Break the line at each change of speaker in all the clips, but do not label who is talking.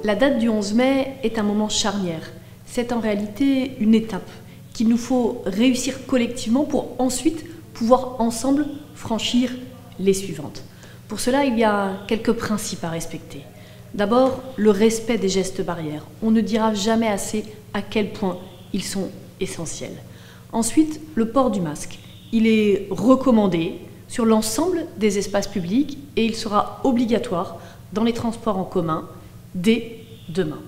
La date du 11 mai est un moment charnière. C'est en réalité une étape qu'il nous faut réussir collectivement pour ensuite pouvoir ensemble franchir les suivantes. Pour cela, il y a quelques principes à respecter. D'abord, le respect des gestes barrières. On ne dira jamais assez à quel point ils sont essentiels. Ensuite, le port du masque. Il est recommandé sur l'ensemble des espaces publics et il sera obligatoire dans les transports en commun dès demain.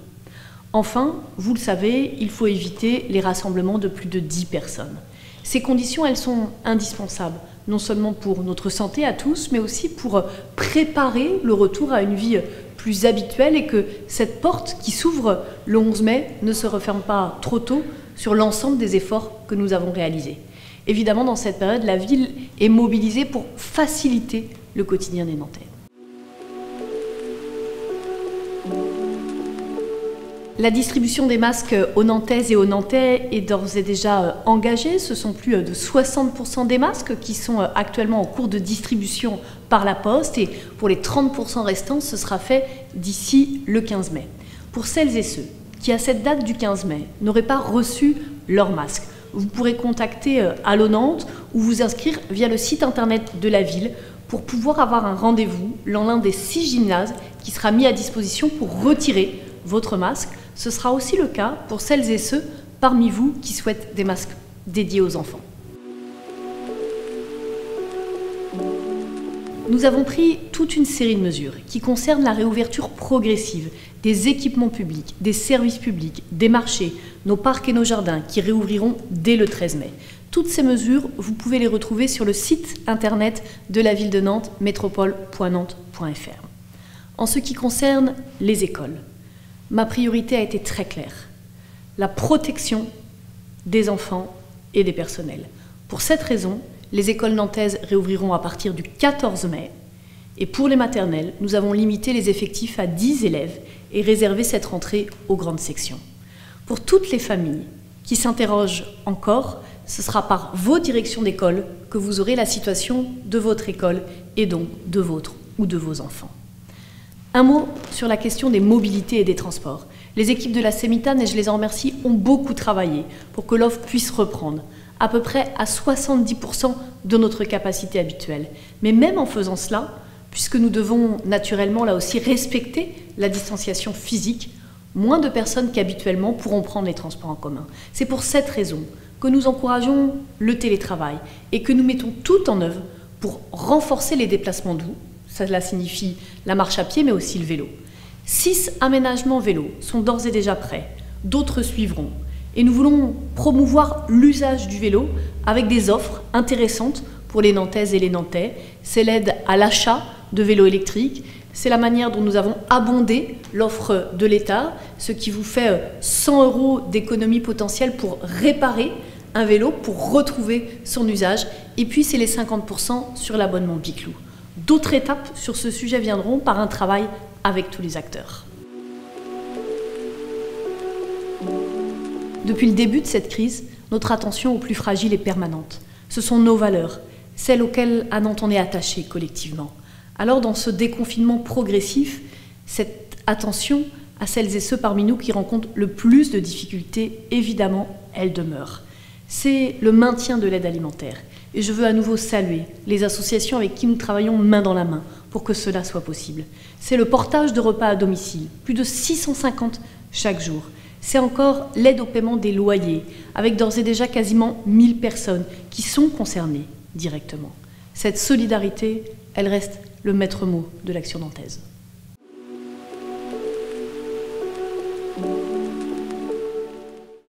Enfin, vous le savez, il faut éviter les rassemblements de plus de 10 personnes. Ces conditions, elles sont indispensables, non seulement pour notre santé à tous, mais aussi pour préparer le retour à une vie plus habituelle et que cette porte qui s'ouvre le 11 mai ne se referme pas trop tôt sur l'ensemble des efforts que nous avons réalisés. Évidemment, dans cette période, la ville est mobilisée pour faciliter le quotidien des Nantais. La distribution des masques aux Nantaises et aux Nantais est d'ores et déjà engagée. Ce sont plus de 60% des masques qui sont actuellement en cours de distribution par la Poste et pour les 30% restants, ce sera fait d'ici le 15 mai. Pour celles et ceux qui, à cette date du 15 mai, n'auraient pas reçu leur masque, vous pourrez contacter Allo Nantes ou vous inscrire via le site internet de la ville pour pouvoir avoir un rendez-vous dans l'un des 6 gymnases qui sera mis à disposition pour retirer votre masque. Ce sera aussi le cas pour celles et ceux parmi vous qui souhaitent des masques dédiés aux enfants. Nous avons pris toute une série de mesures qui concernent la réouverture progressive des équipements publics, des services publics, des marchés, nos parcs et nos jardins qui réouvriront dès le 13 mai. Toutes ces mesures, vous pouvez les retrouver sur le site internet de la ville de Nantes, métropole.nantes.fr. En ce qui concerne les écoles, ma priorité a été très claire. La protection des enfants et des personnels. Pour cette raison, les écoles nantaises réouvriront à partir du 14 mai. Et pour les maternelles, nous avons limité les effectifs à 10 élèves et réservé cette rentrée aux grandes sections. Pour toutes les familles qui s'interrogent encore, ce sera par vos directions d'école que vous aurez la situation de votre école et donc de votre ou de vos enfants. Un mot sur la question des mobilités et des transports. Les équipes de la Sémitane, et je les en remercie, ont beaucoup travaillé pour que l'offre puisse reprendre, à peu près à 70% de notre capacité habituelle. Mais même en faisant cela, puisque nous devons naturellement là aussi respecter la distanciation physique, moins de personnes qu'habituellement pourront prendre les transports en commun. C'est pour cette raison que nous encourageons le télétravail et que nous mettons tout en œuvre pour renforcer les déplacements doux. Cela signifie la marche à pied, mais aussi le vélo. 6 aménagements vélos sont d'ores et déjà prêts. D'autres suivront. Et nous voulons promouvoir l'usage du vélo avec des offres intéressantes pour les Nantaises et les Nantais. C'est l'aide à l'achat de vélos électriques. C'est la manière dont nous avons abondé l'offre de l'État, ce qui vous fait 100 € d'économie potentielle pour réparer un vélo, pour retrouver son usage. Et puis, c'est les 50% sur l'abonnement Biclou. D'autres étapes sur ce sujet viendront par un travail avec tous les acteurs. Depuis le début de cette crise, notre attention aux plus fragiles est permanente. Ce sont nos valeurs, celles auxquelles à Nantes on est attaché collectivement. Alors dans ce déconfinement progressif, cette attention à celles et ceux parmi nous qui rencontrent le plus de difficultés, évidemment, elle demeure. C'est le maintien de l'aide alimentaire. Et je veux à nouveau saluer les associations avec qui nous travaillons main dans la main pour que cela soit possible. C'est le portage de repas à domicile, plus de 650 chaque jour. C'est encore l'aide au paiement des loyers, avec d'ores et déjà quasiment 1000 personnes qui sont concernées directement. Cette solidarité, elle reste le maître mot de l'action nantaise.